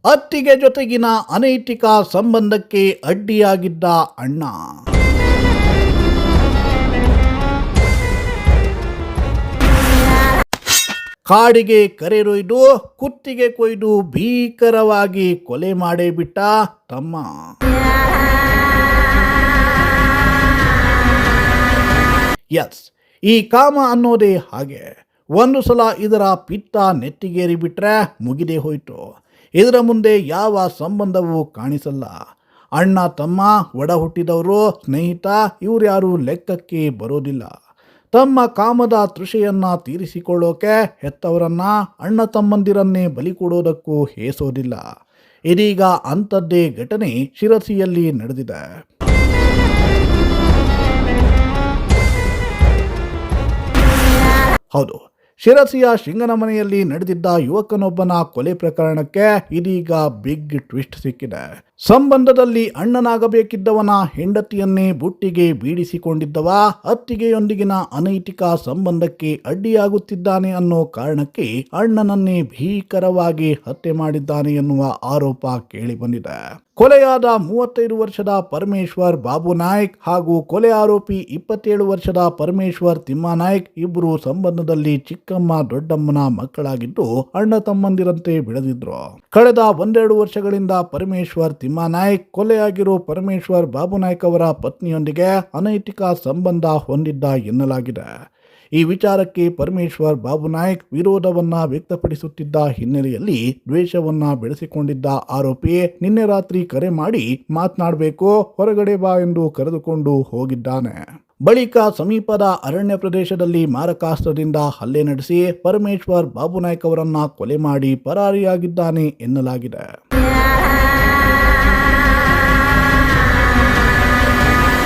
ಅತ್ತಿಗೆ ಜೊತೆಗಿನ ಅನೈತಿಕ ಸಂಬಂಧಕ್ಕೆ ಅಡ್ಡಿಯಾಗಿದ್ದ ಅಣ್ಣ. ಕಾಡಿಗೆ ಕರೆದೊಯ್ದು ಕುತ್ತಿಗೆ ಕೊಯ್ದು ಭೀಕರವಾಗಿ ಕೊಲೆ ಮಾಡೇ ಬಿಟ್ಟ ತಮ್ಮ. ಎಸ್, ಈ ಕಾಮ ಅನ್ನೋದೇ ಹಾಗೆ. ಒಂದು ಸಲ ಇದರ ಪಿತ್ತ ನೆತ್ತಿಗೇರಿ ಬಿಟ್ರೆ ಮುಗಿದೇ ಹೋಯ್ತು. ಇದರ ಮುಂದೆ ಯಾವ ಸಂಬಂಧವೂ ಕಾಣಿಸಲ್ಲ. ಅಣ್ಣ ತಮ್ಮ, ಒಡ ಹುಟ್ಟಿದವರು, ಸ್ನೇಹಿತ ಇವ್ರ್ಯಾರು ಲೆಕ್ಕಕ್ಕೆ ಬರೋದಿಲ್ಲ. ತಮ್ಮ ಕಾಮದ ತೃಷೆಯನ್ನ ತೀರಿಸಿಕೊಳ್ಳೋಕೆ ಹೆತ್ತವರನ್ನ, ಅಣ್ಣ ತಮ್ಮಂದಿರನ್ನೇ ಬಲಿ ಕೊಡೋದಕ್ಕೂ ಹೇಸೋದಿಲ್ಲ. ಇದೀಗ ಅಂಥದ್ದೇ ಘಟನೆ ಶಿರಸಿಯಲ್ಲಿ ನಡೆದಿದೆ. ಹೌದು, ಶಿರಸಿಯ ಶಿಂಗನಮನೆಯಲ್ಲಿ ನಡೆದಿದ್ದ ಯುವಕನೊಬ್ಬನ ಕೊಲೆ ಪ್ರಕರಣಕ್ಕೆ ಇದೀಗ ಬಿಗ್ ಟ್ವಿಸ್ಟ್ ಸಿಕ್ಕಿದೆ. ಸಂಬಂಧದಲ್ಲಿ ಅಣ್ಣನಾಗಬೇಕಿದ್ದವನ ಹೆಂಡತಿಯನ್ನೇ ಬುಟ್ಟಿಗೆ ಬೀಡಿಸಿಕೊಂಡಿದ್ದವ ಅತ್ತಿಗೆಯೊಂದಿಗಿನ ಅನೈತಿಕ ಸಂಬಂಧಕ್ಕೆ ಅಡ್ಡಿಯಾಗುತ್ತಿದ್ದಾನೆ ಅನ್ನೋ ಕಾರಣಕ್ಕೆ ಅಣ್ಣನನ್ನೇ ಭೀಕರವಾಗಿ ಹತ್ಯೆ ಮಾಡಿದ್ದಾನೆ ಎನ್ನುವ ಆರೋಪ ಕೇಳಿಬಂದಿದೆ. ಕೊಲೆಯಾದ 35 ವರ್ಷದ ಪರಮೇಶ್ವರ್ ಬಾಬು ನಾಯ್ಕ್ ಹಾಗೂ ಕೊಲೆ ಆರೋಪಿ 27 ವರ್ಷದ ಪರಮೇಶ್ವರ್ ತಿಮ್ಮಾನಾಯ್ಕ್ ಇಬ್ಬರು ಸಂಬಂಧದಲ್ಲಿ ಚಿಕ್ಕಮ್ಮ ದೊಡ್ಡಮ್ಮನ ಮಕ್ಕಳಾಗಿದ್ದು ಅಣ್ಣ ತಮ್ಮಂದಿರಂತೆ ಬೆಳೆದಿದ್ರು. ಕಳೆದ 1-2 ವರ್ಷಗಳಿಂದ ಪರಮೇಶ್ವರ್ ತಿಮ್ಮಾನಾಯ್ಕ್ ಕೊಲೆಯಾಗಿರೋ ಪರಮೇಶ್ವರ್ ಬಾಬು ನಾಯ್ಕ್ ಅವರ ಪತ್ನಿಯೊಂದಿಗೆ ಅನೈತಿಕ ಸಂಬಂಧ ಹೊಂದಿದ್ದ ಎನ್ನಲಾಗಿದೆ. ಈ ವಿಚಾರಕ್ಕೆ ಪರಮೇಶ್ವರ್ ಬಾಬು ನಾಯ್ಕ್ ವಿರೋಧವನ್ನ ವ್ಯಕ್ತಪಡಿಸುತ್ತಿದ್ದ ಹಿನ್ನೆಲೆಯಲ್ಲಿ ದ್ವೇಷವನ್ನ ಬೆಳೆಸಿಕೊಂಡಿದ್ದ ಆರೋಪಿ ನಿನ್ನೆ ರಾತ್ರಿ ಕರೆ ಮಾಡಿ ಮಾತನಾಡಬೇಕು, ಹೊರಗಡೆ ಬಾ ಎಂದು ಕರೆದುಕೊಂಡು ಹೋಗಿದ್ದಾನೆ. ಬಳಿಕ ಸಮೀಪದ ಅರಣ್ಯ ಪ್ರದೇಶದಲ್ಲಿ ಮಾರಕಾಸ್ತ್ರದಿಂದ ಹಲ್ಲೆ ನಡೆಸಿ ಪರಮೇಶ್ವರ್ ಬಾಬು ನಾಯ್ಕ್ ಅವರನ್ನ ಕೊಲೆ ಮಾಡಿ ಪರಾರಿಯಾಗಿದ್ದಾನೆ ಎನ್ನಲಾಗಿದೆ.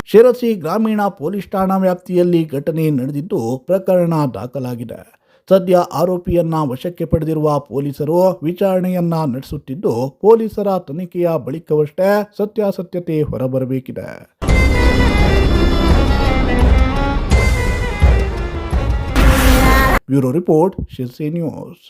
ಶಿರಸಿ ಗ್ರಾಮೀಣ ಪೊಲೀಸ್ ಠಾಣಾ ವ್ಯಾಪ್ತಿಯಲ್ಲಿ ಘಟನೆ ನಡೆದಿದ್ದು ಪ್ರಕರಣ ದಾಖಲಾಗಿದೆ. ಸದ್ಯ ಆರೋಪಿಯನ್ನ ವಶಕ್ಕೆ ಪಡೆದಿರುವ ಪೊಲೀಸರು ವಿಚಾರಣೆಯನ್ನ ನಡೆಸುತ್ತಿದ್ದು, ಪೊಲೀಸರ ತನಿಖೆಯ ಬಳಿಕವಷ್ಟೇ ಸತ್ಯಾಸತ್ಯತೆ ಹೊರಬರಬೇಕಿದೆ. Bureau report, Sirsi news.